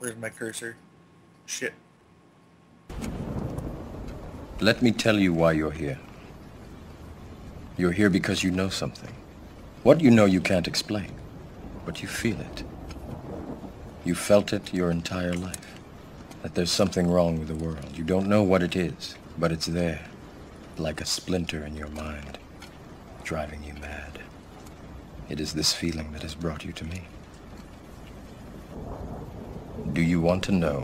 Where's my cursor? Shit. Let me tell you why you're here. You're here because you know something. What you know you can't explain, but you feel it. You felt it your entire life, that there's something wrong with the world. You don't know what it is, but it's there, like a splinter in your mind, driving you mad. It is this feeling that has brought you to me. Do you want to know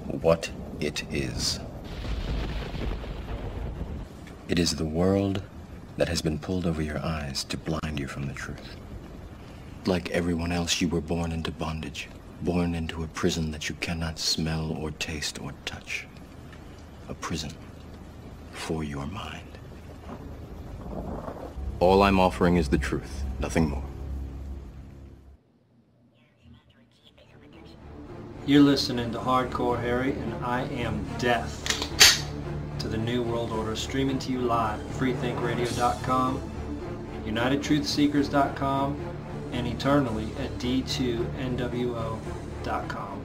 what it is? It is the world that has been pulled over your eyes to blind you from the truth. Like everyone else, you were born into bondage, born into a prison that you cannot smell or taste or touch. A prison for your mind. All I'm offering is the truth, nothing more. You're listening to Hardcore Harry, and I am deaf to the New World Order, streaming to you live at freethinkradio.com, unitedtruthseekers.com, and eternally at d2nwo.com.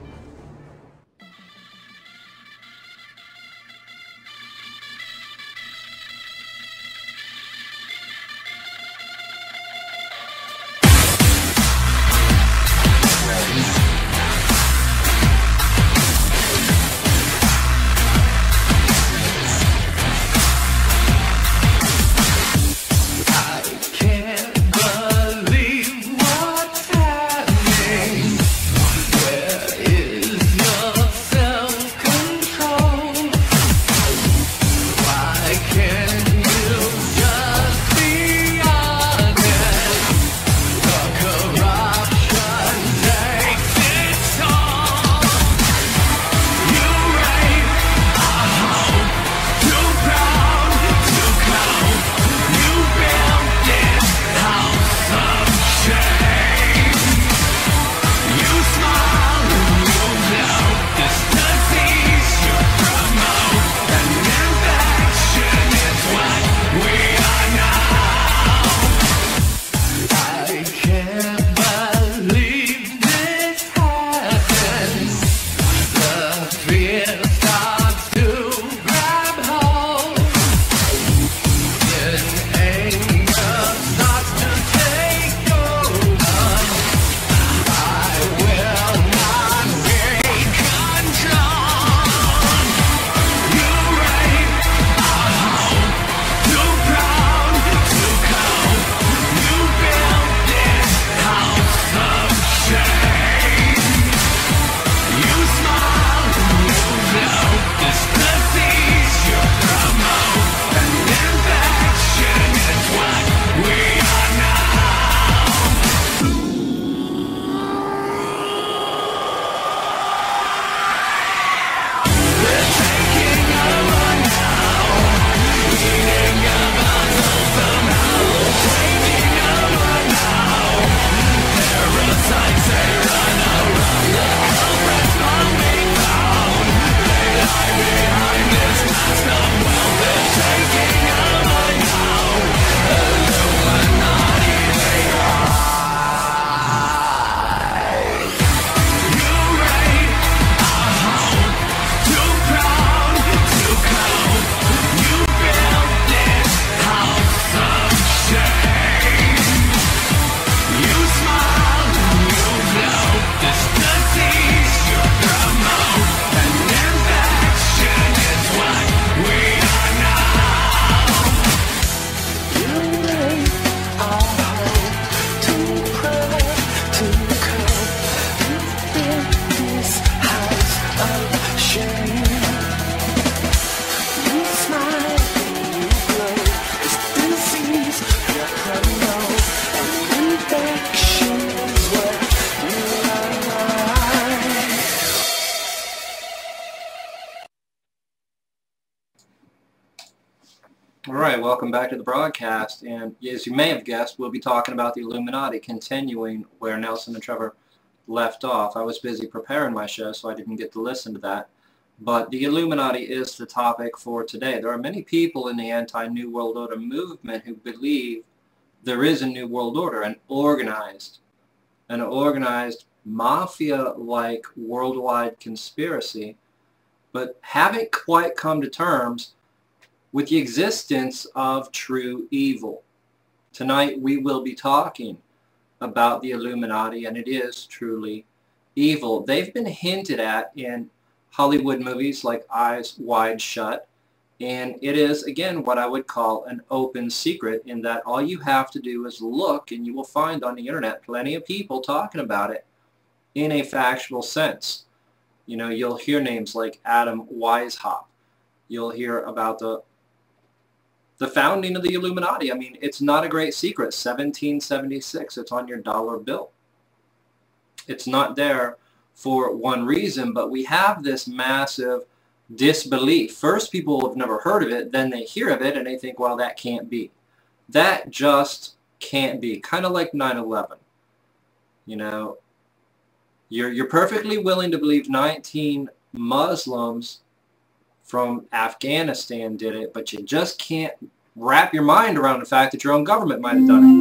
Alright, welcome back to the broadcast, and as you may have guessed, we'll be talking about the Illuminati, continuing where Nelson and Trevor left off. I was busy preparing my show, so I didn't get to listen to that. But the Illuminati is the topic for today. There are many people in the anti-New World Order movement who believe there is a New World Order, an organized mafia-like worldwide conspiracy, but haven't quite come to terms with the existence of true evil. Tonight we will be talking about the Illuminati, and it is truly evil. They've been hinted at in Hollywood movies like Eyes Wide Shut, and it is, again, what I would call an open secret, in that all you have to do is look and you will find on the internet plenty of people talking about it in a factual sense. You know, you'll hear names like Adam Weishaupt. You'll hear about the founding of the Illuminati. I mean, it's not a great secret. 1776, it's on your dollar bill. It's not there for one reason, but we have this massive disbelief. First, people have never heard of it, then they hear of it and they think, well, that can't be. That just can't be. Kind of like 9/11. You know, you're perfectly willing to believe 19 Muslims from Afghanistan did it, but you just can't wrap your mind around the fact that your own government might have done it.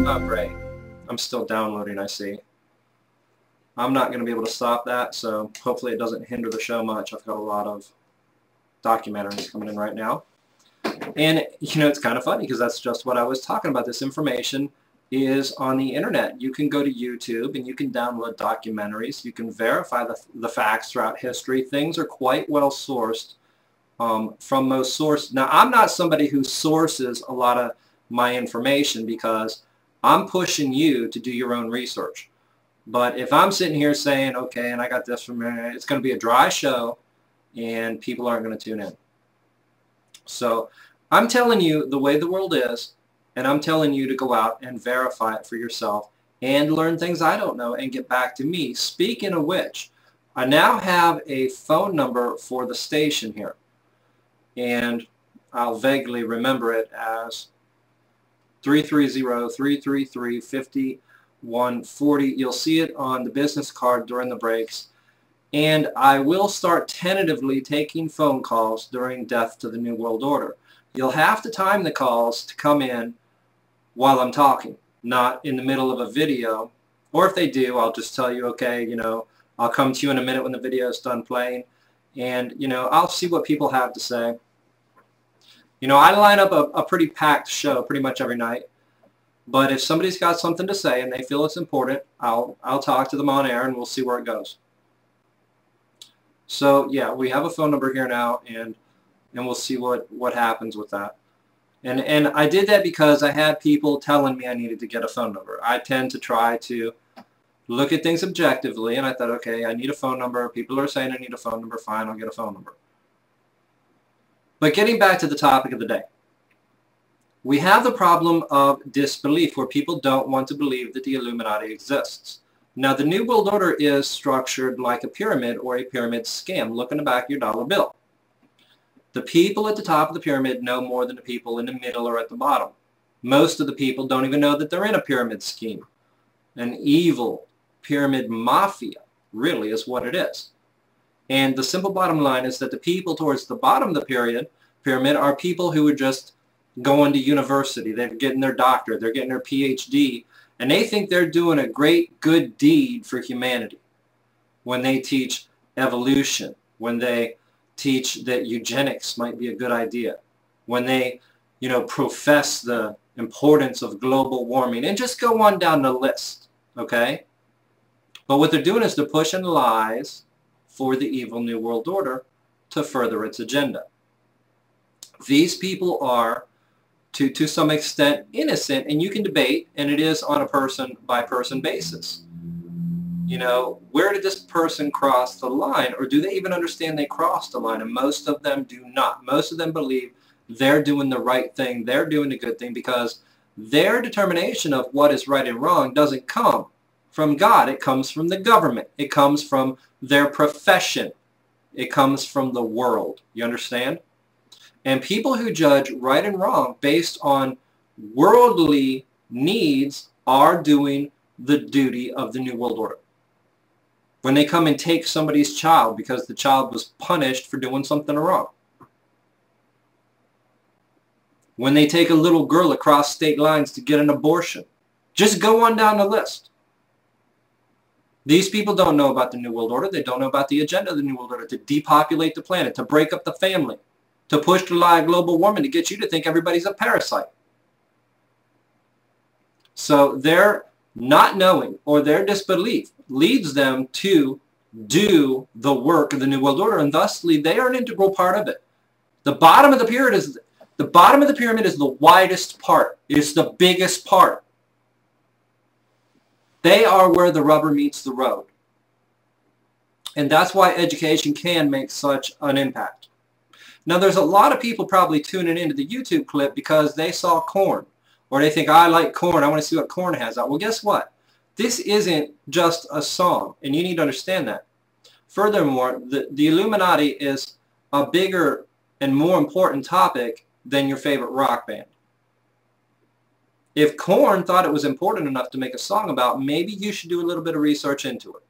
Oh, great. I'm still downloading, I see. I'm not going to be able to stop that, so hopefully it doesn't hinder the show much. I've got a lot of documentaries coming in right now. And, you know, it's kind of funny because that's just what I was talking about. This information is on the internet. You can go to YouTube and you can download documentaries. You can verify the facts throughout history. Things are quite well sourced from most sources. Now, I'm not somebody who sources a lot of my information because I'm pushing you to do your own research. But if I'm sitting here saying, okay, and I got this from here, it's going to be a dry show and people aren't going to tune in. So I'm telling you the way the world is, and I'm telling you to go out and verify it for yourself and learn things I don't know and get back to me. Speaking of which, I now have a phone number for the station here, and I'll vaguely remember it as 330-333-5140. You'll see it on the business card during the breaks, and I will start tentatively taking phone calls during Death to the New World Order. You'll have to time the calls to come in while I'm talking, not in the middle of a video. Or if they do, I'll just tell you, okay, you know, I'll come to you in a minute when the video is done playing, and, you know, I'll see what people have to say. You know, I line up a pretty packed show pretty much every night, but if somebody's got something to say and they feel it's important, I'll talk to them on air and we'll see where it goes. So, yeah, we have a phone number here now, and we'll see what happens with that. And I did that because I had people telling me I needed to get a phone number. I tend to try to look at things objectively, and I thought, okay, I need a phone number. People are saying I need a phone number. Fine, I'll get a phone number. But getting back to the topic of the day, we have the problem of disbelief, where people don't want to believe that the Illuminati exists. Now, the New World Order is structured like a pyramid or a pyramid scheme. Look in the back of your dollar bill. The people at the top of the pyramid know more than the people in the middle or at the bottom. Most of the people don't even know that they're in a pyramid scheme. An evil pyramid mafia really is what it is. And the simple bottom line is that the people towards the bottom of the pyramid are people who are just going to university. They're getting their doctorate. They're getting their PhD. And they think they're doing a great good deed for humanity when they teach evolution, when they teach that eugenics might be a good idea, when they, you know, profess the importance of global warming, and just go on down the list, okay? But what they're doing is they're pushing lies for the evil New World Order to further its agenda. These people are, to some extent, innocent, and you can debate, and it is on a person-by-person basis. You know, where did this person cross the line, or do they even understand they crossed the line? And most of them do not. Most of them believe they're doing the right thing, they're doing the good thing, because their determination of what is right and wrong doesn't come from God. It comes from the government. It comes from their profession. It comes from the world. You understand? And people who judge right and wrong based on worldly needs are doing the duty of the New World Order. When they come and take somebody's child because the child was punished for doing something wrong. When they take a little girl across state lines to get an abortion. Just go on down the list. These people don't know about the New World Order. They don't know about the agenda of the New World Order to depopulate the planet, to break up the family, to push the lie of global warming, to get you to think everybody's a parasite. So their not knowing or their disbelief leads them to do the work of the New World Order, and thusly they are an integral part of it. The bottom of the pyramid is the widest part. It's the biggest part. They are where the rubber meets the road. And that's why education can make such an impact. Now, there's a lot of people probably tuning into the YouTube clip because they saw Korn. Or they think, I like Korn, I want to see what Korn has out. Well, guess what? This isn't just a song, and you need to understand that. Furthermore, the Illuminati is a bigger and more important topic than your favorite rock band. If Korn thought it was important enough to make a song about, maybe you should do a little bit of research into it.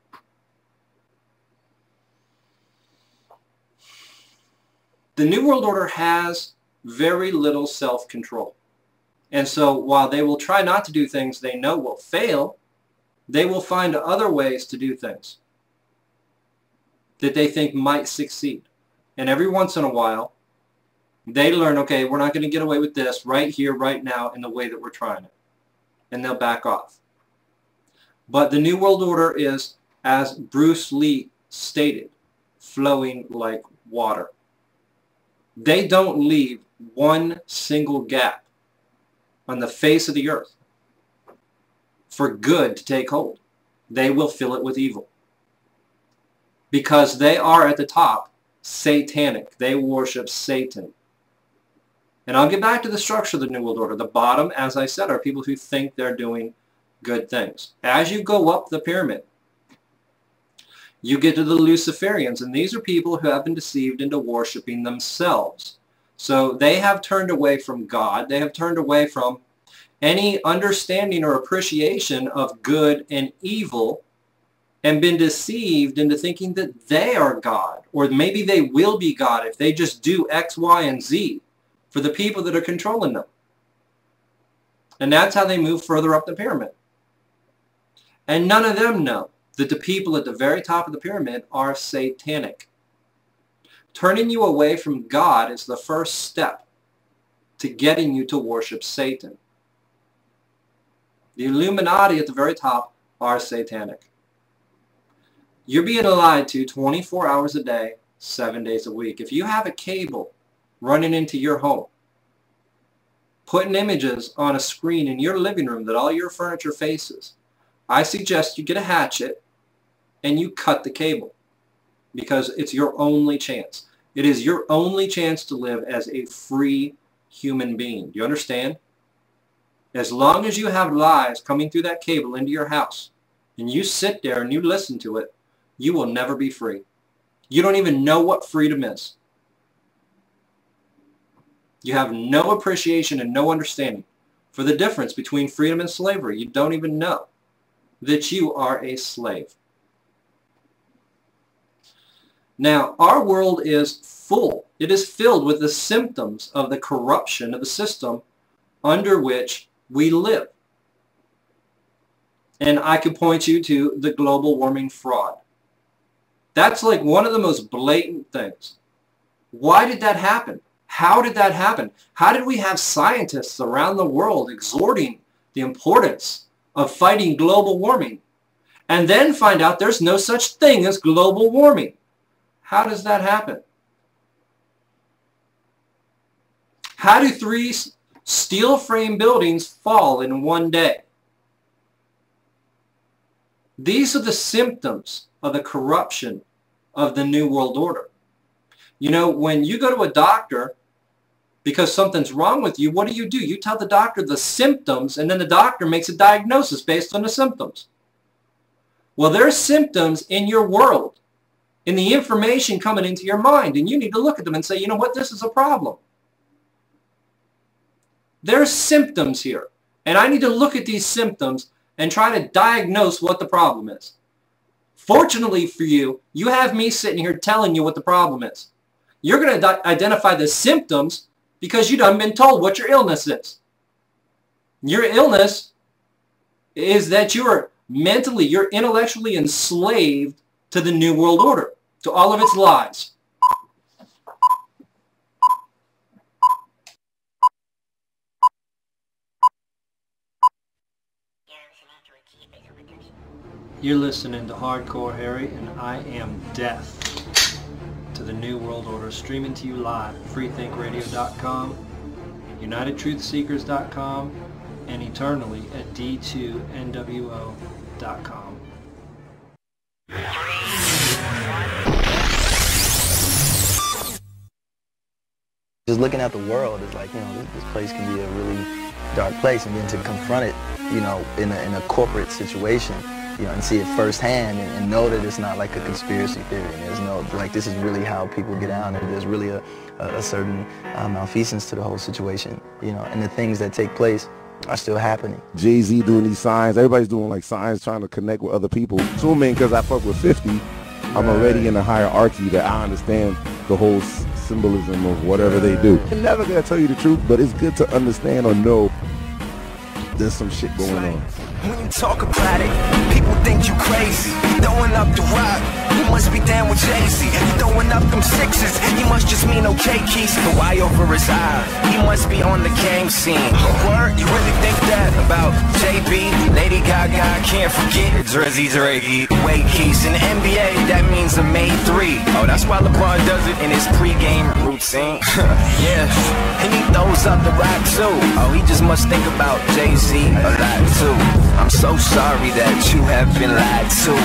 The New World Order has very little self-control. And so while they will try not to do things they know will fail, they will find other ways to do things that they think might succeed. And every once in a while, they learn, okay, we're not going to get away with this right here, right now, in the way that we're trying it. And they'll back off. But the New World Order is, as Bruce Lee stated, flowing like water. They don't leave one single gap on the face of the earth for good to take hold. They will fill it with evil. Because they are at the top satanic. They worship Satan. And I'll get back to the structure of the New World Order. The bottom, as I said, are people who think they're doing good things. As you go up the pyramid, you get to the Luciferians, and these are people who have been deceived into worshiping themselves. So they have turned away from God. They have turned away from any understanding or appreciation of good and evil and been deceived into thinking that they are God, or maybe they will be God if they just do X, Y, and Z for the people that are controlling them. And that's how they move further up the pyramid. And none of them know that the people at the very top of the pyramid are satanic. Turning you away from God is the first step to getting you to worship Satan. The Illuminati at the very top are satanic. You're being lied to 24 hours a day, 7 days a week. If you have a cable running into your home, putting images on a screen in your living room that all your furniture faces, I suggest you get a hatchet and you cut the cable, because it's your only chance. It is your only chance to live as a free human being. Do you understand? As long as you have lies coming through that cable into your house, and you sit there and you listen to it, you will never be free. You don't even know what freedom is. You have no appreciation and no understanding for the difference between freedom and slavery. You don't even know that you are a slave. Now, our world is full. It is filled with the symptoms of the corruption of the system under which we live. And I could point you to the global warming fraud. That's like one of the most blatant things. Why did that happen? How did that happen? How did we have scientists around the world exhorting the importance of fighting global warming and then find out there's no such thing as global warming? How does that happen? How do 3 steel frame buildings fall in one day? These are the symptoms of the corruption of the New World Order. You know, when you go to a doctor because something's wrong with you, what do? You tell the doctor the symptoms, and then the doctor makes a diagnosis based on the symptoms. Well, there's symptoms in your world, in the information coming into your mind, and you need to look at them and say, you know what, this is a problem. There's symptoms here, and I need to look at these symptoms and try to diagnose what the problem is. Fortunately for you, you have me sitting here telling you what the problem is. You're going to identify the symptoms because you done been told what your illness is. Your illness is that you are Mentally, you're intellectually enslaved to the New World Order, to all of its lies. You're listening to Hardcore Harry, and I am deaf to the New World Order, streaming to you live at freethinkradio.com, unitedtruthseekers.com, and eternally at d2nwo.com. Just looking at the world is like, you know, this place can be a really dark place, and then to confront it, you know, in a corporate situation, you know, and see it firsthand and know that it's not like a conspiracy theory, and there's no, like, this is really how people get down, and there's really a certain malfeasance to the whole situation, you know, and the things that take place are still happening. Jay-Z doing these signs, everybody's doing like signs trying to connect with other people. Assuming because I fuck with 50, I'm already in a hierarchy that I understand the whole symbolism of whatever they do. I'm never gonna tell you the truth, but it's good to understand or know there's some shit going on. When you talk about it, people think you crazy. You throwing up the rock, you must be down with Jay-Z. You throwing up them sixes, you must just mean okay keys. The Y over his eye, he must be on the game scene. Word, you really think that about JB? Lady Gaga, can't forget Drizzy Draggy. Wait keys in the NBA, that means I made 3. Oh, that's why LeBron does it in his pregame routine. Yeah, and he throws up the rock too. Oh, he just must think about Jay-Z a lot too. I'm so sorry that you have been lied to.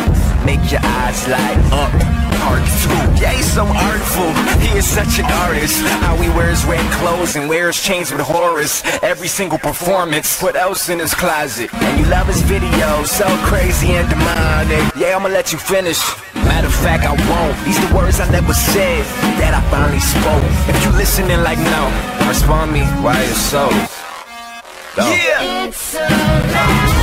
Make your eyes light up. Part 2. Yeah, he's so artful. He is such an artist. How he wears red clothes and wears chains with Horus. Every single performance. What else in his closet? And you love his videos. So crazy and demonic. Yeah, I'ma let you finish. Matter of fact, I won't. These the words I never said that I finally spoke. If you listening like no, respond me why it's so. Go. Yeah. It's so loud.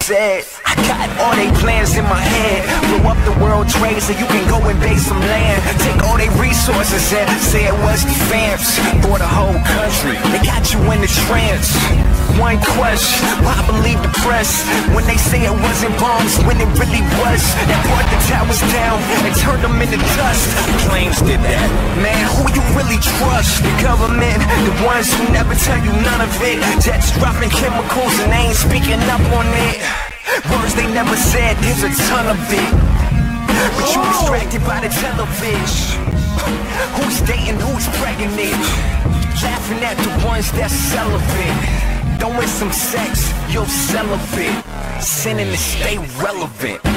Said, I got all they plans in my head. Blow up the World Trade so you can go and base some land. Take all they resources and say it was defense for the whole country. They got you in the trance. One question, why believe the press when they say it wasn't bombs when it really was? That brought the towers down and turned them into dust. Planes did that. Man, who you really trust? The government, the ones who never tell you none of it. Jets dropping chemicals and they ain't speaking up on it. Words they never said, there's a ton of it. But you distracted by the television. Who's dating, who's pregnant? Laughing at the ones that's celibate. Throwing some sex, you're celibate. Sinning to stay relevant. The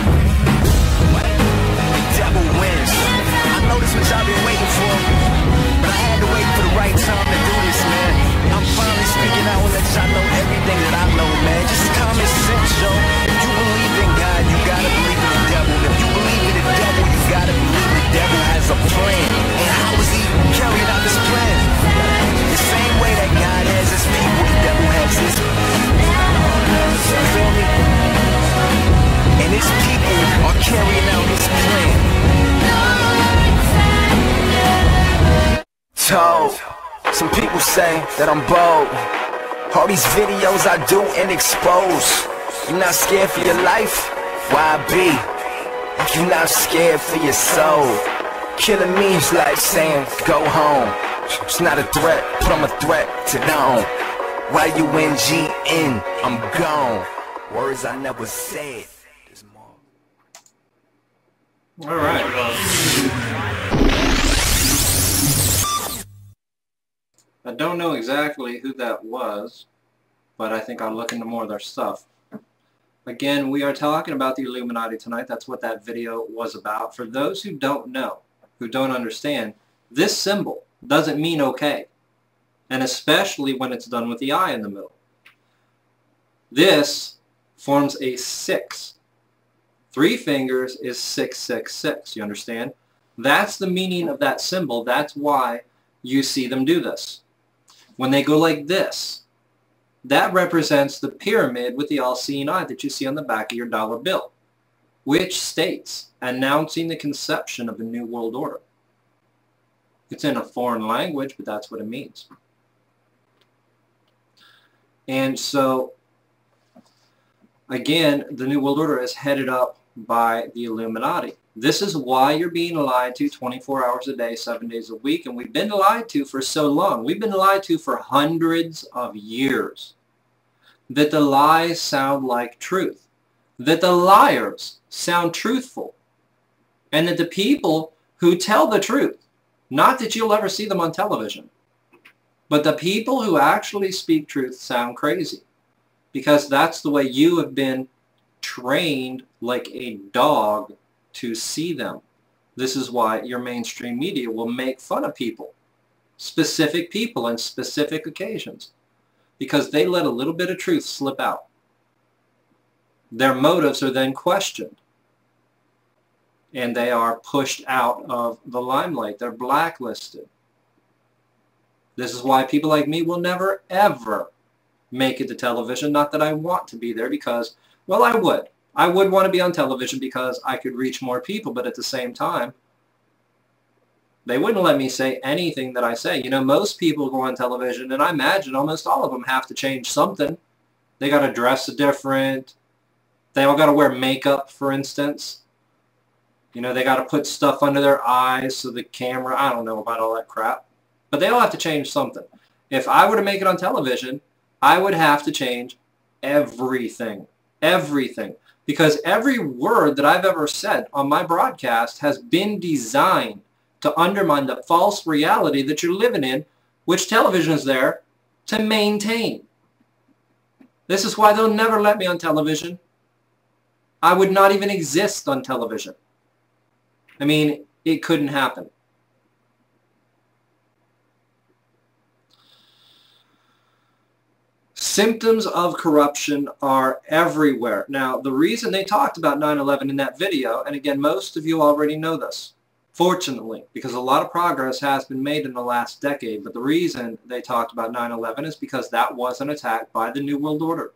devil wins. I know this what y'all been waiting for, but I had to wait for the right time to do this, man. I'm finally speaking out and let y'all know everything that I know, man. Just common sense, yo. If you believe in God, you gotta believe in the devil. If you believe in the devil, you gotta believe the devil has a plan. And how is he carrying out this plan? The same way that God has his people, the devil has his. You feel me? And his people are carrying out his plan. So, some people say that I'm bold. All these videos I do and expose. You're not scared for your life? Why be? If you're not scared for your soul. Killing me is like saying, go home. It's not a threat, but I'm a threat to them. Why you NGN? I'm gone. Words I never said. There's more. Alright, I don't know exactly who that was, but I think I'll look into more of their stuff. Again, we are talking about the Illuminati tonight. That's what that video was about. For those who don't know, who don't understand, this symbol doesn't mean okay. And especially when it's done with the eye in the middle. This forms a 6. 3 fingers is 666. You understand? That's the meaning of that symbol. That's why you see them do this. When they go like this, that represents the pyramid with the all-seeing eye that you see on the back of your dollar bill, which states, announcing the conception of a new world order. It's in a foreign language, but that's what it means. And so, again, the New World Order is headed up by the Illuminati. This is why you're being lied to 24 hours a day, 7 days a week, and we've been lied to for so long. We've been lied to for hundreds of years. That the lies sound like truth. That the liars sound truthful. And that the people who tell the truth, not that you'll ever see them on television, but the people who actually speak truth sound crazy. Because that's the way you have been trained like a dog to see them. This is why your mainstream media will make fun of people, specific people on specific occasions, because they let a little bit of truth slip out. Their motives are then questioned, and they are pushed out of the limelight. They're blacklisted. This is why people like me will never, ever make it to television. Not that I want to be there, because, well, I would. I would want to be on television because I could reach more people, but at the same time, they wouldn't let me say anything that I say. You know, most people go on television, and I imagine almost all of them have to change something. They got to dress different. They all got to wear makeup, for instance. You know, they got to put stuff under their eyes so the camera, I don't know about all that crap. But they all have to change something. If I were to make it on television, I would have to change everything. Everything. Because every word that I've ever said on my broadcast has been designed to undermine the false reality that you're living in, which television is there to maintain. This is why they'll never let me on television. I would not even exist on television. I mean, it couldn't happen. Symptoms of corruption are everywhere. Now, the reason they talked about 9/11 in that video, and again, most of you already know this, fortunately, because a lot of progress has been made in the last decade, but the reason they talked about 9/11 is because that was an attack by the New World Order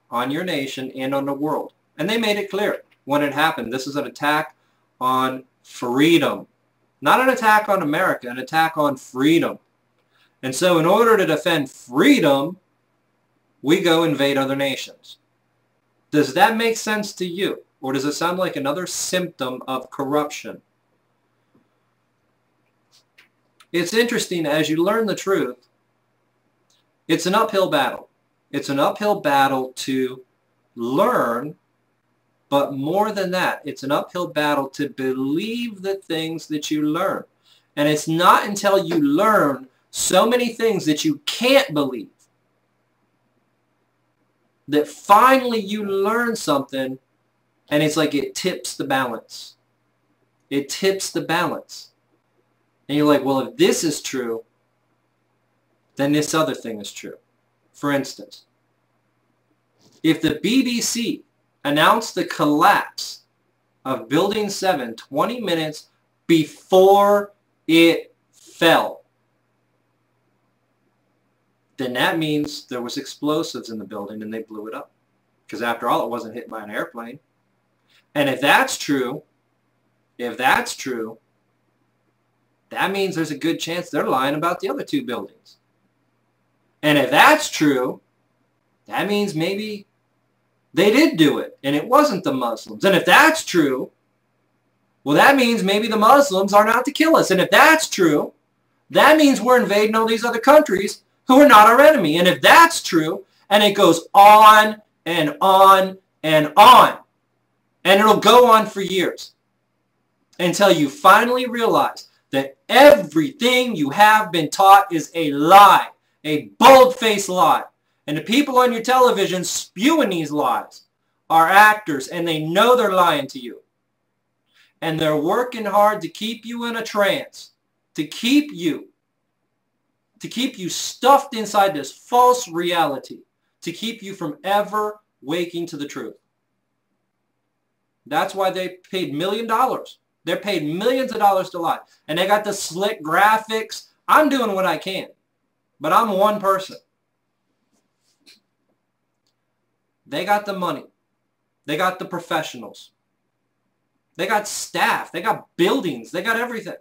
on your nation and on the world. And they made it clear when it happened. This is an attack on freedom. Not an attack on America, an attack on freedom. And so in order to defend freedom, we go invade other nations. Does that make sense to you? Or does it sound like another symptom of corruption? It's interesting, as you learn the truth, it's an uphill battle. It's an uphill battle to learn, but more than that, it's an uphill battle to believe the things that you learn. And it's not until you learn so many things that you can't believe that finally you learn something, and it's like it tips the balance. It tips the balance. And you're like, well, if this is true, then this other thing is true. For instance, if the BBC announced the collapse of Building 7 20 minutes before it fell, then that means there was explosives in the building and they blew it up. Because after all, it wasn't hit by an airplane. And if that's true, that means there's a good chance they're lying about the other two buildings. And if that's true, that means maybe they did do it and it wasn't the Muslims. And if that's true, well, that means maybe the Muslims are not to kill us. And if that's true, that means we're invading all these other countries who are not our enemy. And if that's true, and it goes on and on and on, and it'll go on for years until you finally realize that everything you have been taught is a lie, a bold-faced lie. And the people on your television spewing these lies are actors, and they know they're lying to you. And they're working hard to keep you in a trance, to keep you stuffed inside this false reality, to keep you from ever waking to the truth. That's why they paid $1 million. They're paid millions of dollars to lie. And they got the slick graphics. I'm doing what I can, but I'm one person. They got the money. They got the professionals. They got staff. They got buildings. They got everything.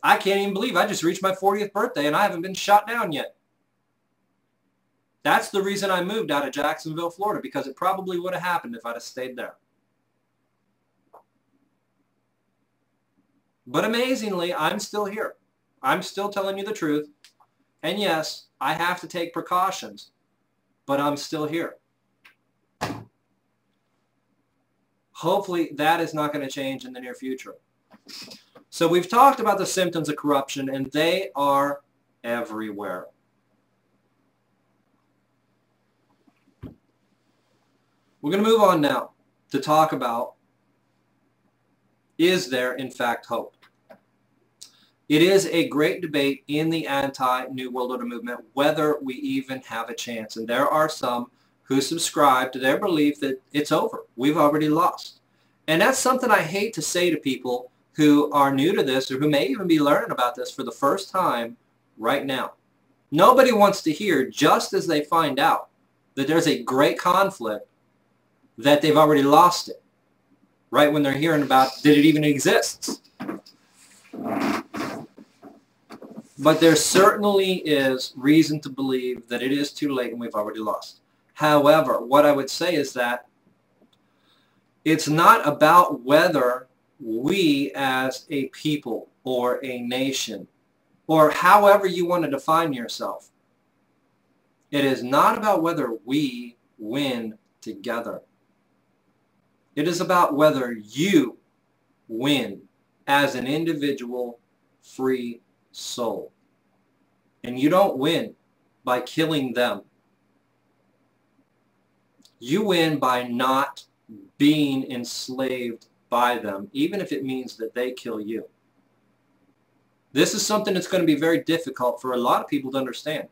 I can't even believe I just reached my 40th birthday and I haven't been shot down yet. That's the reason I moved out of Jacksonville, Florida, because it probably would have happened if I'd have stayed there. But amazingly, I'm still here. I'm still telling you the truth. And yes, I have to take precautions, but I'm still here. Hopefully that is not going to change in the near future. So we've talked about the symptoms of corruption, and they are everywhere. We're going to move on now to talk about, is there in fact hope? It is a great debate in the anti-New World Order movement whether we even have a chance. And there are some who subscribe to their belief that it's over. We've already lost. And that's something I hate to say to people who are new to this or who may even be learning about this for the first time right now. Nobody wants to hear, just as they find out that there's a great conflict, that they've already lost it, right when they're hearing about that it even exists. But there certainly is reason to believe that it is too late and we've already lost. However, what I would say is that it's not about whether we as a people or a nation, or however you want to define yourself, it is not about whether we win together. It is about whether you win as an individual free soul. And you don't win by killing them. You win by not being enslaved by them, even if it means that they kill you. This is something that's going to be very difficult for a lot of people to understand.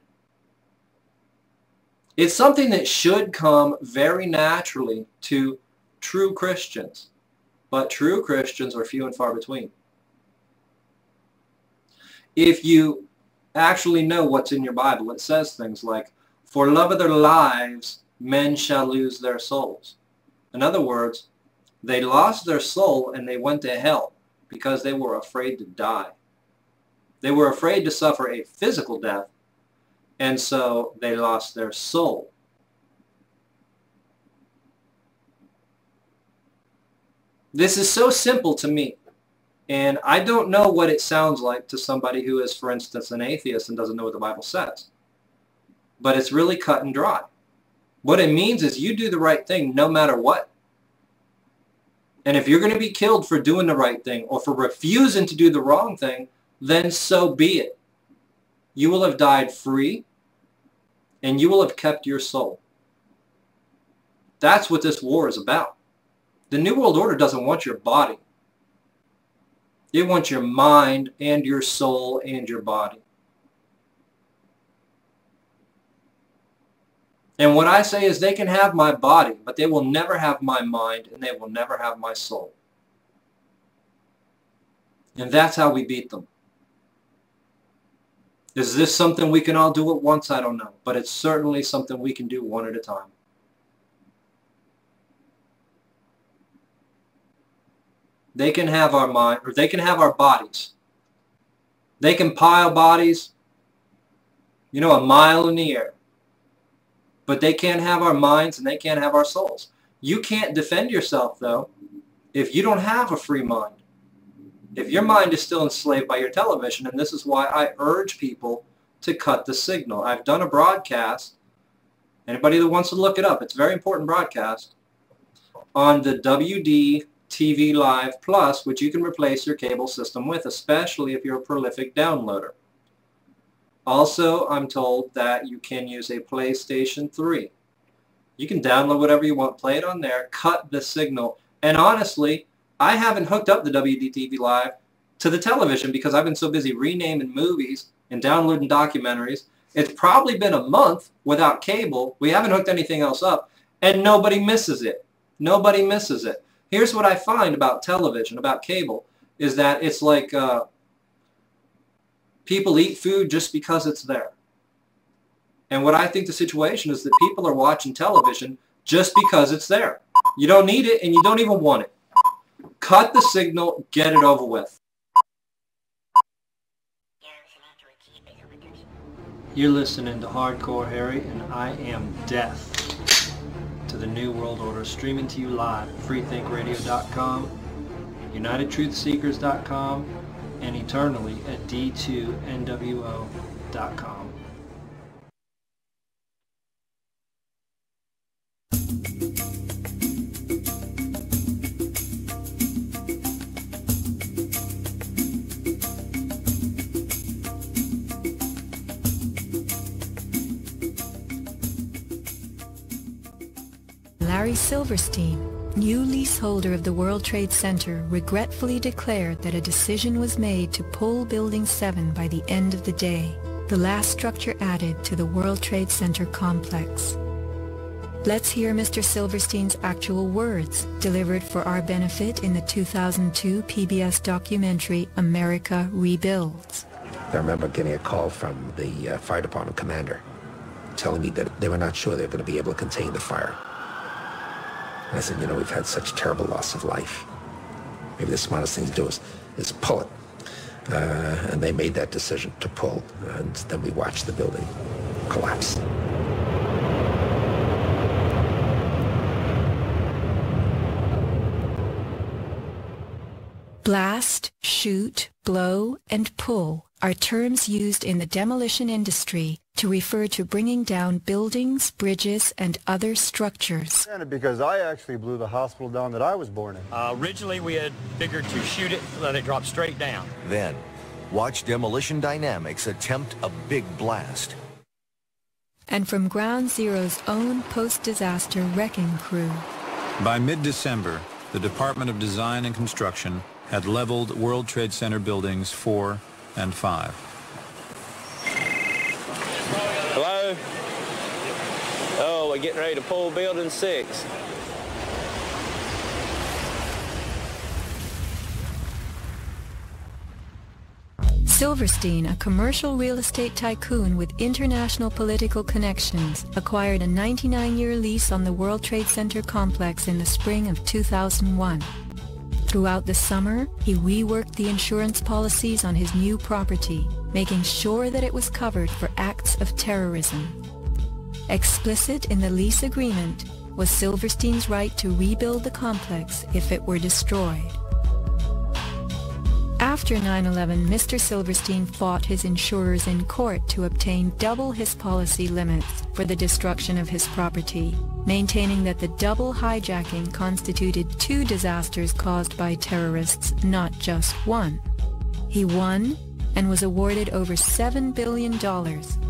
It's something that should come very naturally to true Christians, but true Christians are few and far between. If you actually know what's in your Bible, it says things like, "For love of their lives, men shall lose their souls." In other words, they lost their soul and they went to hell because they were afraid to die. They were afraid to suffer a physical death, and so they lost their soul. This is so simple to me, and I don't know what it sounds like to somebody who is, for instance, an atheist and doesn't know what the Bible says. But it's really cut and dry. What it means is you do the right thing no matter what. And if you're going to be killed for doing the right thing or for refusing to do the wrong thing, then so be it. You will have died free, and you will have kept your soul. That's what this war is about. The New World Order doesn't want your body. It wants your mind and your soul and your body. And what I say is they can have my body, but they will never have my mind, and they will never have my soul. And that's how we beat them. Is this something we can all do at once? I don't know. But it's certainly something we can do one at a time. They can have our mind, or they can have our bodies. They can pile bodies, you know, a mile in the air. But they can't have our minds and they can't have our souls. You can't defend yourself, though, if you don't have a free mind. If your mind is still enslaved by your television, and this is why I urge people to cut the signal. I've done a broadcast. Anybody that wants to look it up, it's a very important broadcast, on the WD TV Live Plus, which you can replace your cable system with, especially if you're a prolific downloader. Also, I'm told that you can use a PlayStation 3. You can download whatever you want, play it on there, cut the signal. And honestly, I haven't hooked up the WDTV Live to the television because I've been so busy renaming movies and downloading documentaries. It's probably been a month without cable. We haven't hooked anything else up, and nobody misses it. Nobody misses it. Here's what I find about television, about cable, is that it's like People eat food just because it's there. And what I think the situation is that people are watching television just because it's there. You don't need it and you don't even want it. Cut the signal, get it over with. You're listening to Hardcore Harry, and I am death to the New World Order, streaming to you live at freethinkradio.com, unitedtruthseekers.com, and eternally at d2nwo.com. Larry Silverstein, new leaseholder of the World Trade Center, regretfully declared that a decision was made to pull Building 7 by the end of the day, the last structure added to the World Trade Center complex. Let's hear Mr. Silverstein's actual words, delivered for our benefit in the 2002 PBS documentary America Rebuilds. I remember getting a call from the fire department commander telling me that they were not sure they were going to be able to contain the fire. And I said, you know, we've had such terrible loss of life. Maybe the smartest thing to do is pull it. And they made that decision to pull, and then we watched the building collapse. Blast, shoot, blow, and pull are terms used in the demolition industry to refer to bringing down buildings, bridges, and other structures. Because I actually blew the hospital down that I was born in. Originally, we had figured to shoot it, let it drop straight down. Then, watch Demolition Dynamics attempt a big blast. And from Ground Zero's own post-disaster wrecking crew. By mid-December, the Department of Design and Construction had leveled World Trade Center buildings 4 and 5. Hello? Oh, we're getting ready to pull building 6. Silverstein, a commercial real estate tycoon with international political connections, acquired a 99-year lease on the World Trade Center complex in the spring of 2001. Throughout the summer, he reworked the insurance policies on his new property, making sure that it was covered for acts of terrorism. Explicit in the lease agreement was Silverstein's right to rebuild the complex if it were destroyed. After 9/11, Mr. Silverstein fought his insurers in court to obtain double his policy limits for the destruction of his property, maintaining that the double hijacking constituted 2 disasters caused by terrorists, not just one. He won and was awarded over $7 billion,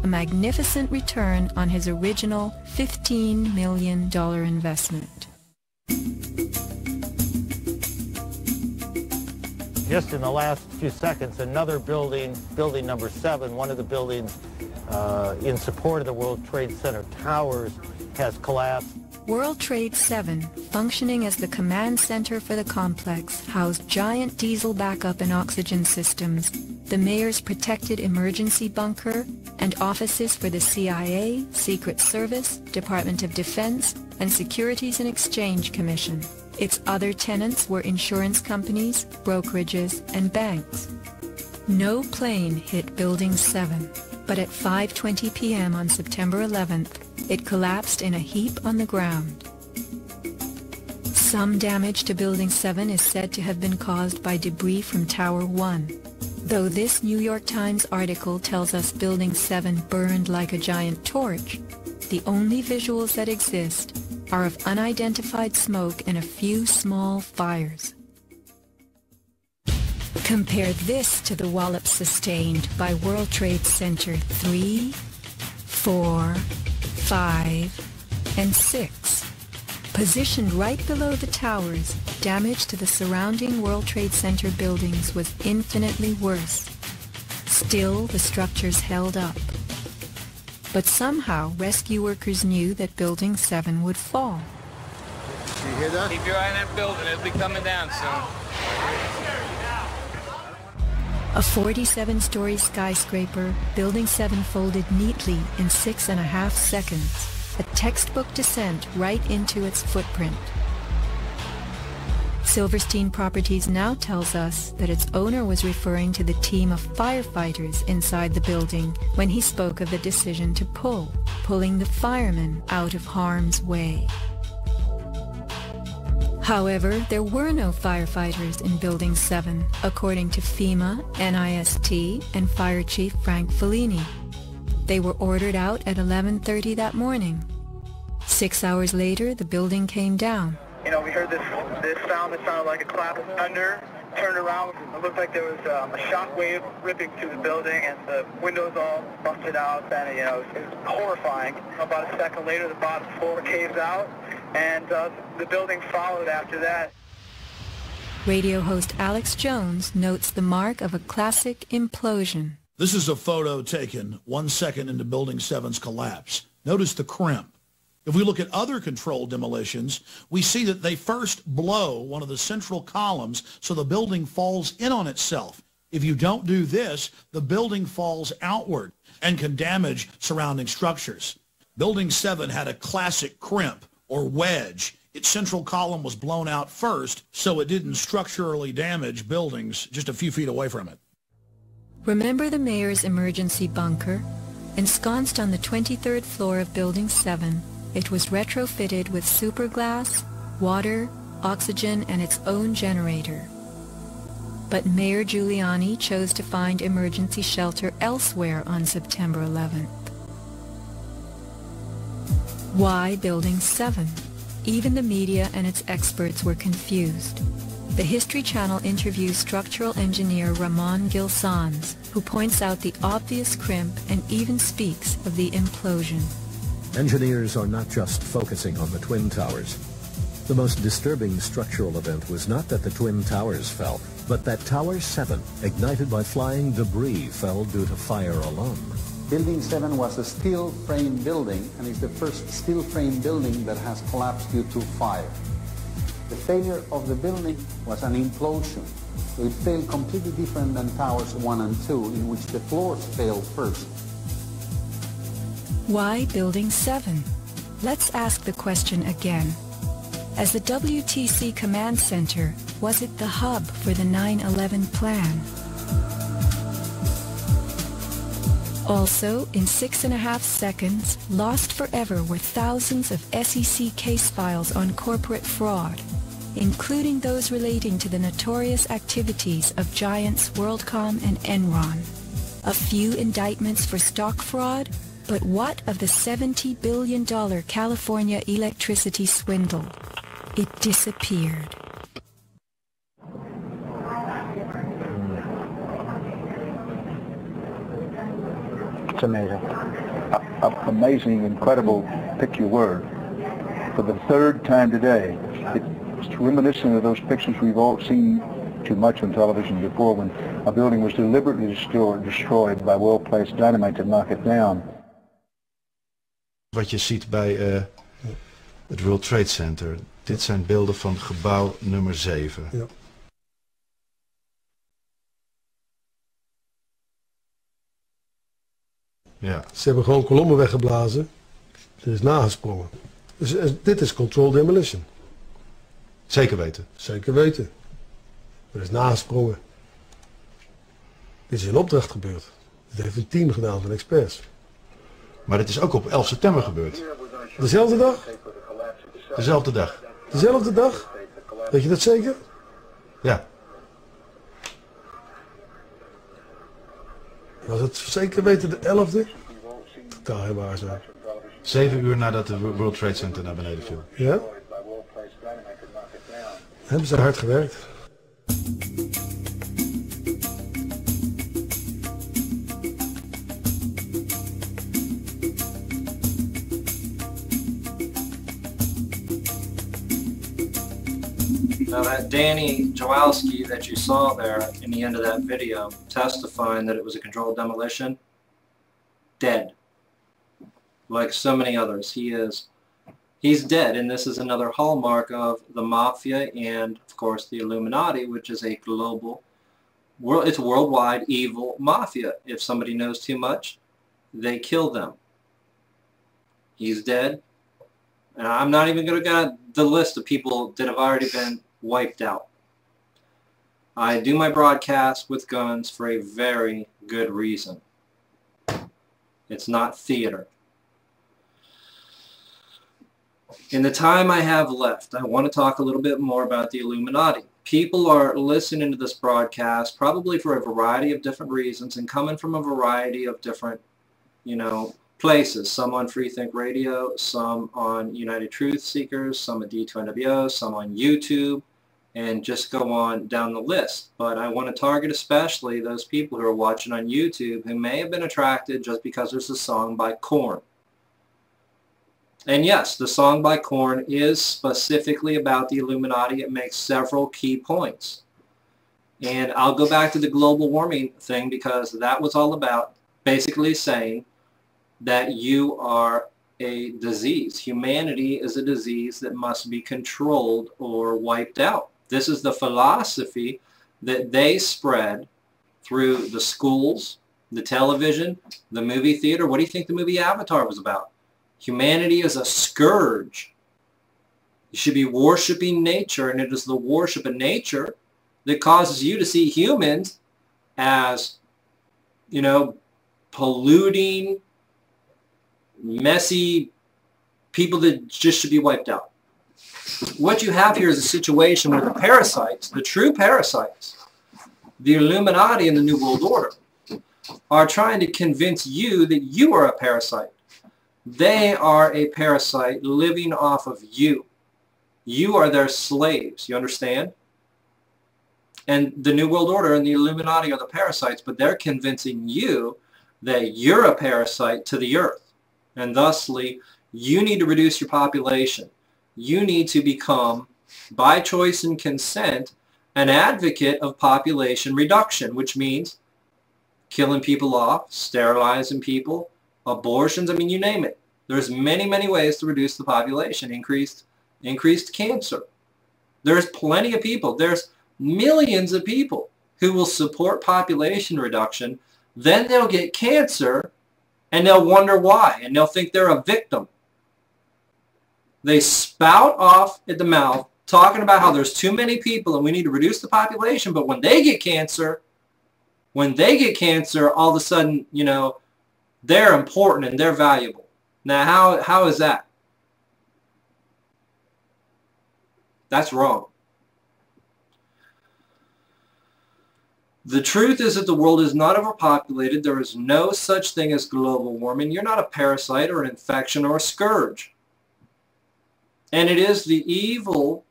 a magnificent return on his original $15 million investment. Just in the last few seconds, another building, building number 7, one of the buildings in support of the World Trade Center towers, has collapsed. World Trade 7, functioning as the command center for the complex, housed giant diesel backup and oxygen systems, the mayor's protected emergency bunker, and offices for the CIA, Secret Service, Department of Defense, and Securities and Exchange Commission. Its other tenants were insurance companies, brokerages, and banks. No plane hit Building 7, but at 5:20 p.m. on September 11th, it collapsed in a heap on the ground. Some damage to Building 7 is said to have been caused by debris from Tower 1. Though this New York Times article tells us Building 7 burned like a giant torch, the only visuals that exist are of unidentified smoke and a few small fires. Compare this to the wallops sustained by World Trade Center 3, 4, 5, and 6. Positioned right below the towers, damage to the surrounding World Trade Center buildings was infinitely worse. Still, the structures held up. But somehow, rescue workers knew that Building 7 would fall. You hear that? Keep your eye on that building. It'll be coming down soon. A 47-story skyscraper, Building 7 folded neatly in 6.5 seconds. A textbook descent right into its footprint. Silverstein Properties now tells us that its owner was referring to the team of firefighters inside the building when he spoke of the decision to pulling the firemen out of harm's way. However, there were no firefighters in Building 7, according to FEMA, NIST, and Fire Chief Frank Fellini. They were ordered out at 11:30 that morning. 6 hours later, the building came down. You know, we heard this sound that sounded like a clap of thunder. Turned around, it looked like there was a shock wave ripping through the building, and the windows all busted out, and you know, it was horrifying. About a second later, the bottom floor caves out, and the building followed after that. Radio host Alex Jones notes the mark of a classic implosion. This is a photo taken 1 second into Building 7's collapse. Notice the crimp. If we look at other controlled demolitions, we see that they first blow one of the central columns so the building falls in on itself. If you don't do this, the building falls outward and can damage surrounding structures. Building 7 had a classic crimp or wedge. Its central column was blown out first, so it didn't structurally damage buildings just a few feet away from it. Remember the mayor's emergency bunker? Ensconced on the 23rd floor of Building 7, it was retrofitted with superglass, water, oxygen, and its own generator. But Mayor Giuliani chose to find emergency shelter elsewhere on September 11th. Why Building 7? Even the media and its experts were confused. The History Channel interviews structural engineer Ramon Gilsans, who points out the obvious crimp and even speaks of the implosion. Engineers are not just focusing on the Twin Towers. The most disturbing structural event was not that the Twin Towers fell, but that Tower 7, ignited by flying debris, fell due to fire alone. Building 7 was a steel frame building, and it's the first steel frame building that has collapsed due to fire. The failure of the building was an implosion. It failed completely different than Towers 1 and 2, in which the floors failed first. Why Building 7? Let's ask the question again. As the WTC Command Center, was it the hub for the 9/11 plan? Also, in 6.5 seconds, lost forever were thousands of SEC case files on corporate fraud, including those relating to the notorious activities of giants WorldCom and Enron. A few indictments for stock fraud, but what of the $70 billion California electricity swindle? It disappeared. It's amazing. Amazing, incredible, pick your word. For the third time today, it's reminiscent of those pictures we've all seen too much on television before, when a building was deliberately destroyed by well-placed dynamite to knock it down. Wat je ziet bij het World Trade Center. Dit zijn beelden van gebouw nummer 7. Ja. Ja. Ze hebben gewoon kolommen weggeblazen. Er is nagesprongen. Dus dit is controlled demolition. Zeker weten? Zeker weten. Er is nagesprongen. Dit is in opdracht gebeurd. Dit heeft een team gedaan van experts. Maar dit is ook op 11 september gebeurd. Dezelfde dag? Dezelfde dag. Dezelfde dag? Weet je dat zeker? Ja. Was het zeker weten de 11e? Totaal helemaal waar zo. 7 uur nadat de World Trade Center naar beneden viel. Ja? Hebben ze hard gewerkt. Now that Danny Jawalski that you saw there in the end of that video testifying that it was a controlled demolition, dead. Like so many others, he's dead, and this is another hallmark of the Mafia and, of course, the Illuminati, which is a global It's worldwide evil mafia. If somebody knows too much, they kill them. He's dead. And I'm not even going to get the list of people that have already been wiped out. I do my broadcast with guns for a very good reason. It's not theater. In the time I have left, I want to talk a little bit more about the Illuminati. People are listening to this broadcast probably for a variety of different reasons and coming from a variety of different, places. Some on Free Think Radio, some on United Truth Seekers, some at D2NWO, some on YouTube, and just go on down the list. But I want to target especially those people who are watching on YouTube who may have been attracted just because there's a song by Korn. And yes, the song by Korn is specifically about the Illuminati. It makes several key points. And I'll go back to the global warming thing because that was all about basically saying that you are a disease. Humanity is a disease that must be controlled or wiped out. This is the philosophy that they spread through the schools, the television, the movie theater. What do you think the movie Avatar was about? Humanity is a scourge. You should be worshiping nature, and it is the worship of nature that causes you to see humans as, polluting, messy people that just should be wiped out. What you have here is a situation where the parasites, the true parasites, the Illuminati and the New World Order, are trying to convince you that you are a parasite. They are a parasite living off of you. You are their slaves. You understand? And the New World Order and the Illuminati are the parasites, but they're convincing you that you're a parasite to the earth. And thusly, you need to reduce your population. You need to become, by choice and consent, an advocate of population reduction, which means killing people off, sterilizing people, abortions, you name it. There's many, many ways to reduce the population. Increased cancer. There's plenty of people. There's millions of people who will support population reduction. Then they'll get cancer and they'll wonder why, and they'll think they're a victim. They spout off at the mouth talking about how there's too many people and we need to reduce the population, but when they get cancer, all of a sudden, they're important and they're valuable. Now, how is that? That's wrong. The truth is that the world is not overpopulated. There is no such thing as global warming. You're not a parasite or an infection or a scourge. And it is the evil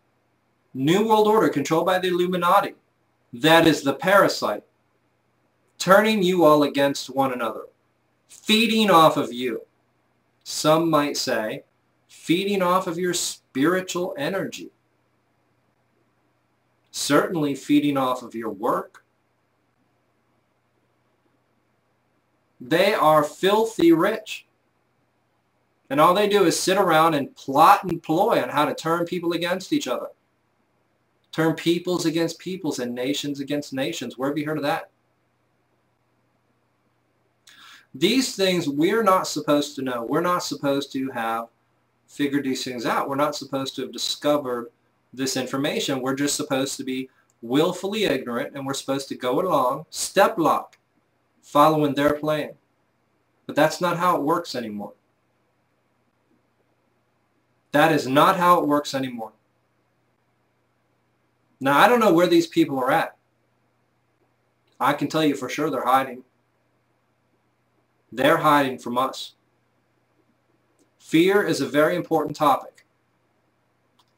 New World Order controlled by the Illuminati that is the parasite, turning you all against one another, feeding off of you. Some might say, feeding off of your spiritual energy. Certainly feeding off of your work. They are filthy rich. And all they do is sit around and plot and ploy on how to turn people against each other. Turn peoples against peoples and nations against nations. Where have you heard of that? These things we're not supposed to know. We're not supposed to have figured these things out. We're not supposed to have discovered this information. We're just supposed to be willfully ignorant, and we're supposed to go along, step lock, following their plan. But that's not how it works anymore. That is not how it works anymore. Now, I don't know where these people are at. I can tell you for sure they're hiding. They're hiding from us. Fear is a very important topic.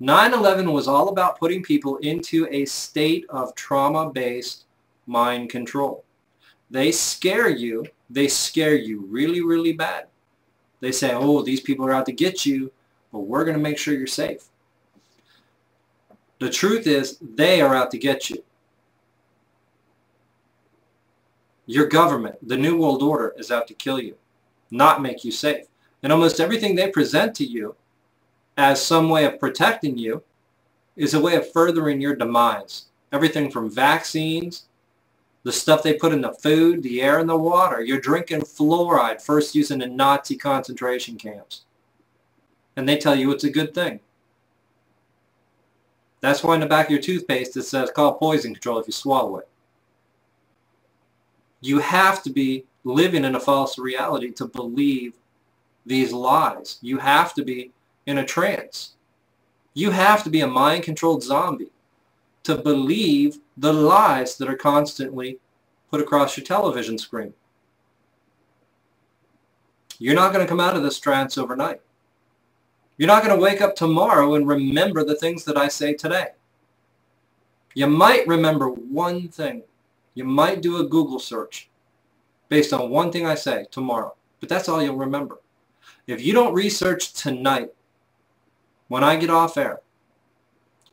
9/11 was all about putting people into a state of trauma-based mind control. They scare you. They scare you really, really bad. They say, oh, these people are out to get you, but we're going to make sure you're safe. The truth is, they are out to get you. Your government, the New World Order, is out to kill you, not make you safe. And almost everything they present to you as some way of protecting you is a way of furthering your demise. Everything from vaccines The stuff they put in the food, the air, and the water. You're drinking fluoride, first used in the Nazi concentration camps. And they tell you it's a good thing. That's why in the back of your toothpaste it says, call poison control if you swallow it. You have to be living in a false reality to believe these lies. You have to be in a trance. You have to be a mind-controlled zombie to believe the lies that are constantly put across your television screen. You're not going to come out of this trance overnight. You're not going to wake up tomorrow and remember the things that I say today. You might remember one thing. You might do a Google search based on one thing I say tomorrow. But that's all you'll remember. If you don't research tonight, when I get off air,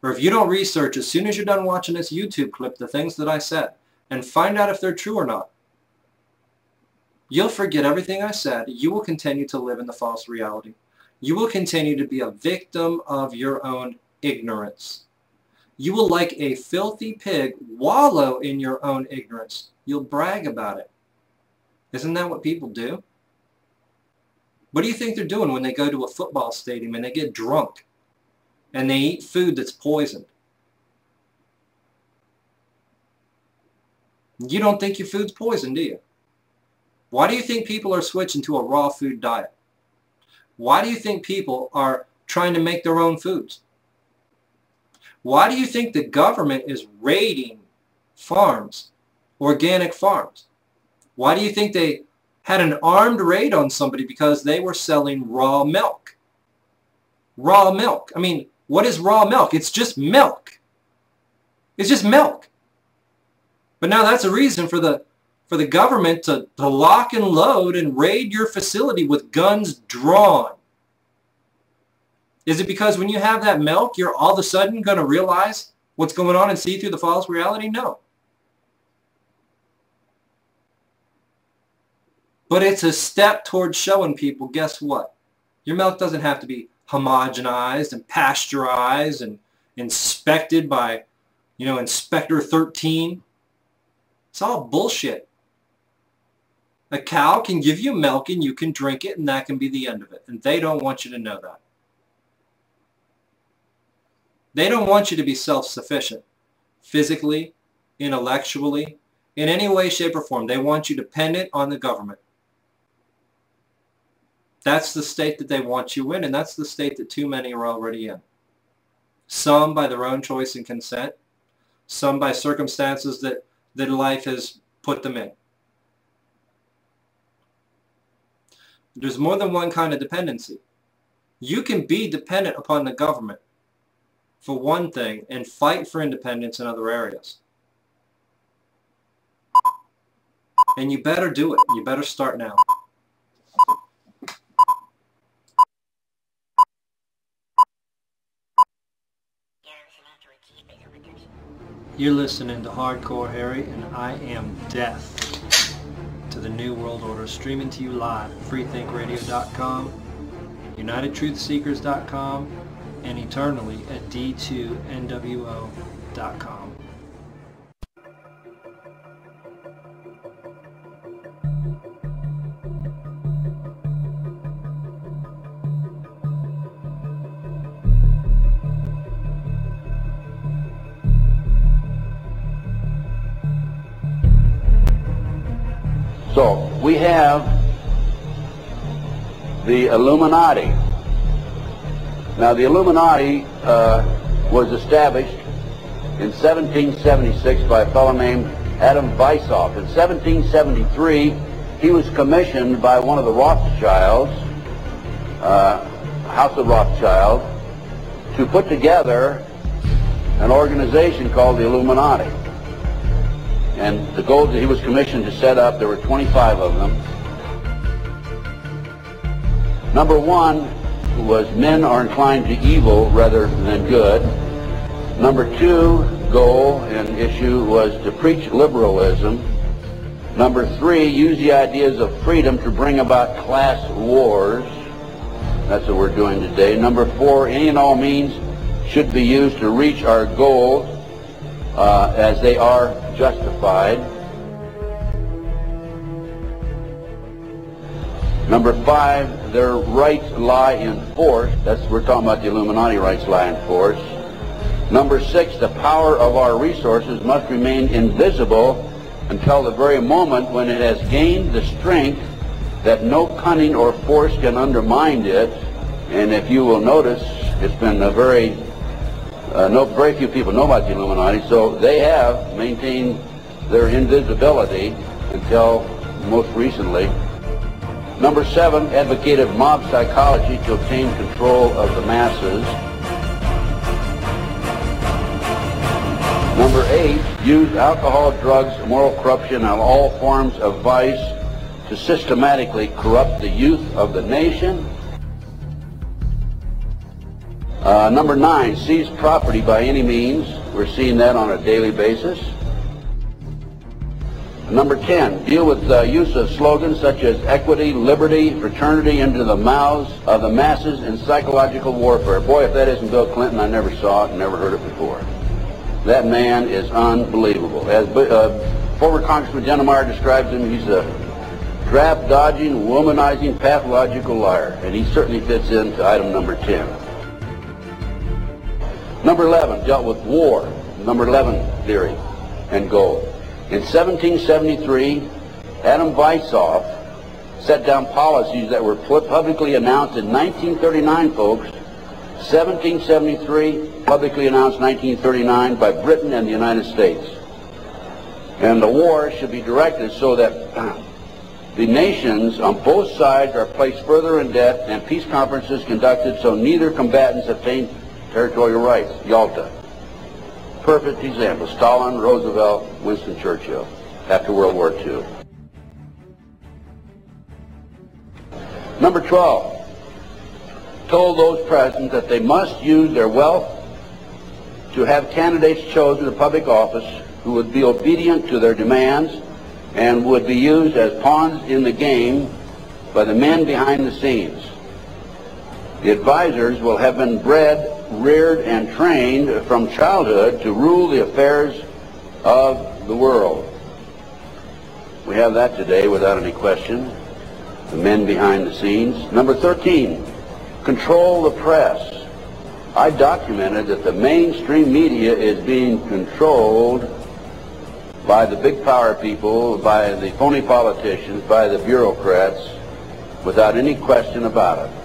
or if you don't research as soon as you're done watching this YouTube clip the things that I said and find out if they're true or not, you'll forget everything I said. You will continue to live in the false reality. You will continue to be a victim of your own ignorance. You will, like a filthy pig, wallow in your own ignorance. You'll brag about it. Isn't that what people do? What do you think they're doing when they go to a football stadium and they get drunk and they eat food that's poisoned? You don't think your food's poisoned, do you? Why do you think people are switching to a raw food diet? Why do you think people are trying to make their own foods? Why do you think the government is raiding farms, organic farms? Why do you think they had an armed raid on somebody because they were selling raw milk? Raw milk. I mean, what is raw milk? It's just milk. It's just milk. But now that's a reason for the government to lock and load and raid your facility with guns drawn. Is it because when you have that milk, you're all of a sudden going to realize what's going on and see through the false reality? No. But it's a step towards showing people, guess what? Your milk doesn't have to be homogenized and pasteurized and inspected by, Inspector 13. It's all bullshit. A cow can give you milk and you can drink it and that can be the end of it. And they don't want you to know that. They don't want you to be self-sufficient physically, intellectually, in any way, shape, or form. They want you dependent on the government. That's the state that they want you in, and that's the state that too many are already in. Some by their own choice and consent, some by circumstances that life has put them in. There's more than one kind of dependency. You can be dependent upon the government for one thing and fight for independence in other areas. And you better do it. You better start now. You're listening to Hardcore Harry, and I am death to the New World Order, streaming to you live at freethinkradio.com, unitedtruthseekers.com, and eternally at d2nwo.com. So, we have the Illuminati. Now, the Illuminati was established in 1776 by a fellow named Adam Weishaupt. In 1773, he was commissioned by one of the Rothschilds, House of Rothschild, to put together an organization called the Illuminati. And the goals that he was commissioned to set up, there were 25 of them. Number one was men are inclined to evil rather than good. Number two goal and issue was to preach liberalism. Number three, use the ideas of freedom to bring about class wars. That's what we're doing today. Number four, any and all means should be used to reach our goals as they are justified. Number 5, their rights lie in force. We're talking about the Illuminati rights lie in force. Number 6, the power of our resources must remain invisible until the very moment when it has gained the strength that no cunning or force can undermine it. And if you will notice, it's been very few people know about the Illuminati, so they have maintained their invisibility until most recently. Number 7, advocated mob psychology to obtain control of the masses. Number 8, used alcohol, drugs, moral corruption, and all forms of vice to systematically corrupt the youth of the nation. Number 9, seize property by any means. We're seeing that on a daily basis. Number 10, deal with the use of slogans such as equity, liberty, fraternity into the mouths of the masses in psychological warfare. Boy, if that isn't Bill Clinton, I never saw it and never heard it before. That man is unbelievable. As former Congressman Dennemeyer describes him, he's a draft-dodging, womanizing, pathological liar, and he certainly fits into item number 10. Number 11 dealt with war, number 11 theory and goal. In 1773, Adam Weishaupt set down policies that were publicly announced in 1939, folks. 1773, publicly announced 1939 by Britain and the United States. And the war should be directed so that the nations on both sides are placed further in debt and peace conferences conducted so neither combatants obtain territorial rights. Yalta. Perfect example. Stalin, Roosevelt, Winston Churchill after World War II. Number 12. Told those present that they must use their wealth to have candidates chosen to public office who would be obedient to their demands and would be used as pawns in the game by the men behind the scenes. The advisors will have been bred, reared, and trained from childhood to rule the affairs of the world. We have that today without any question. The men behind the scenes. Number 13, control the press. I documented that the mainstream media is being controlled by the big power people, by the phony politicians, by the bureaucrats, without any question about it.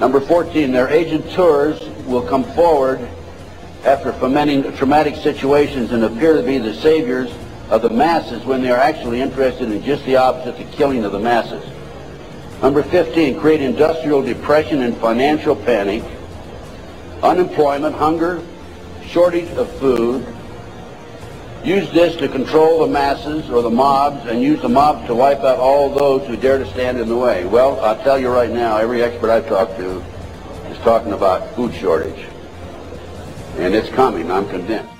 Number 14, their agenteurs will come forward after fomenting traumatic situations and appear to be the saviors of the masses when they are actually interested in just the opposite, the killing of the masses. Number 15, create industrial depression and financial panic, unemployment, hunger, shortage of food. Use this to control the masses or the mobs and use the mobs to wipe out all those who dare to stand in the way. Well, I'll tell you right now, every expert I've talked to is talking about food shortage. And it's coming, I'm convinced.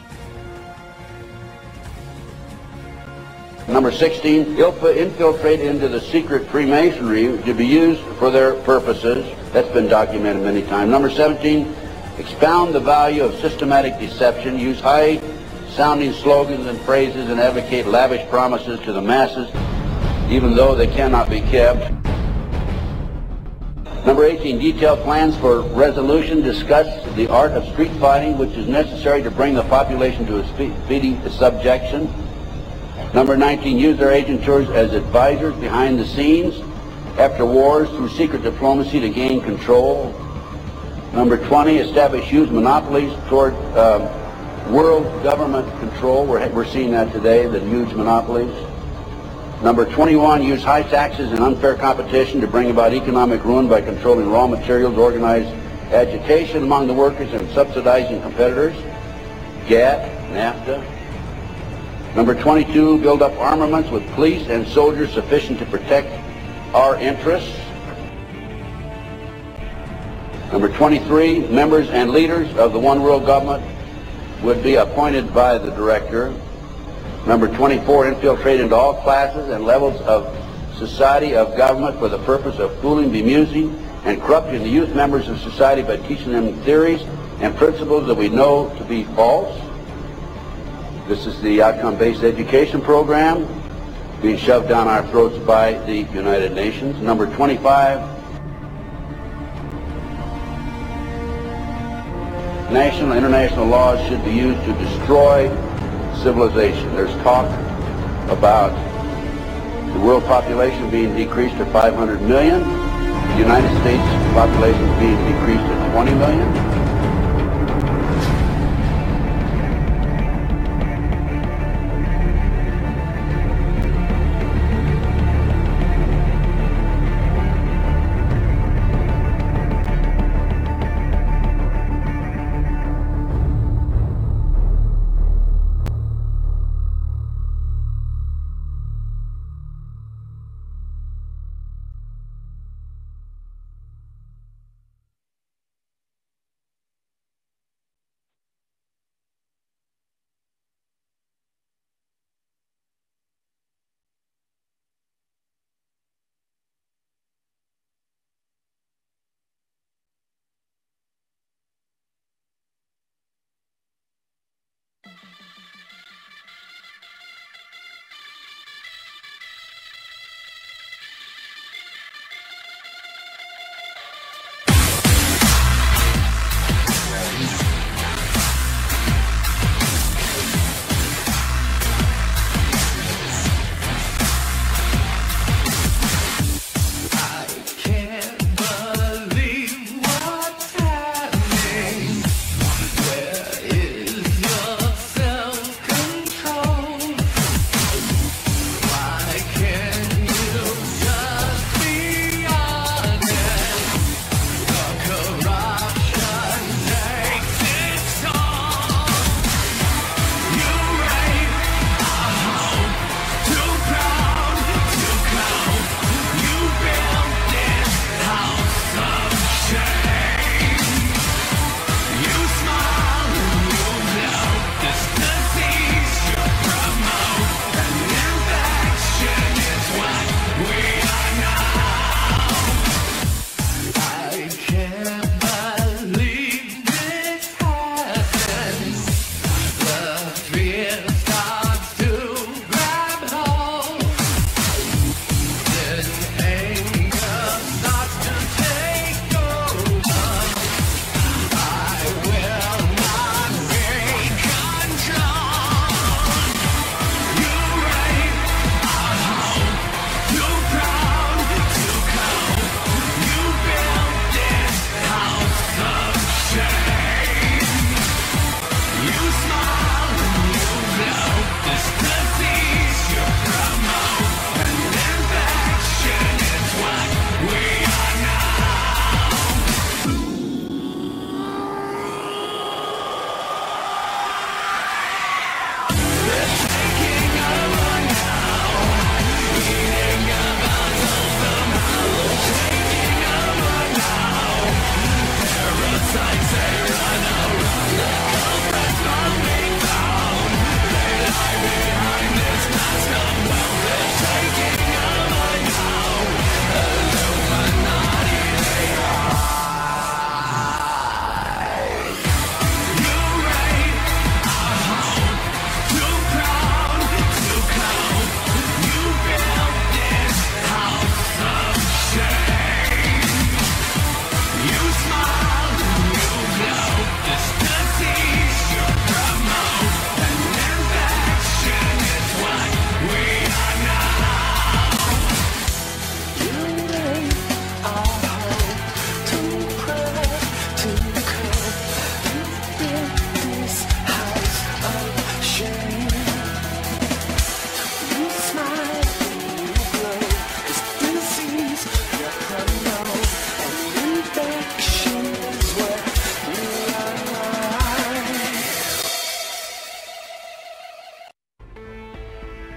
Number 16, infiltrate into the secret Freemasonry to be used for their purposes. That's been documented many times. Number 17, expound the value of systematic deception. Use high-sounding slogans and phrases and advocate lavish promises to the masses, even though they cannot be kept. Number 18, detail plans for resolution. Discuss the art of street fighting, which is necessary to bring the population to a speedy subjection. Number 19, use their agentures as advisors behind the scenes after wars through secret diplomacy to gain control. Number 20, establish huge monopolies toward world government control. We're seeing that today, the huge monopolies. Number 21, use high taxes and unfair competition to bring about economic ruin by controlling raw materials, organize agitation among the workers, and subsidizing competitors. GATT, NAFTA. Number 22, build up armaments with police and soldiers sufficient to protect our interests. Number 23, members and leaders of the one world government would be appointed by the director. Number 24, infiltrate into all classes and levels of society of government for the purpose of fooling, bemusing, and corrupting the youth members of society by teaching them theories and principles that we know to be false. This is the outcome-based education program. being shoved down our throats by the United Nations. Number 25, national and international laws should be used to destroy civilization. There's talk about the world population being decreased to 500 million, the United States population being decreased to 20 million.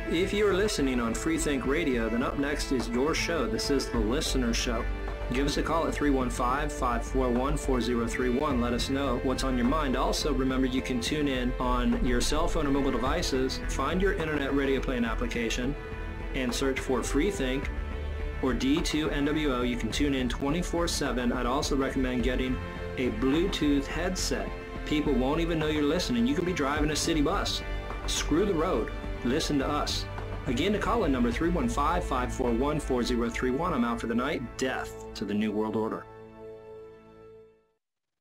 If you are listening on Freethink Radio, then up next is your show. This is The Listener Show. Give us a call at 315-541-4031. Let us know what's on your mind. Also, remember you can tune in on your cell phone or mobile devices, find your internet radio playing application, and search for Freethink or D2NWO. You can tune in 24/7. I'd also recommend getting a Bluetooth headset. People won't even know you're listening. You could be driving a city bus. Screw the road. Listen to us. Again, to call in number 315-541-4031. I'm out for the night. Death to the New World Order.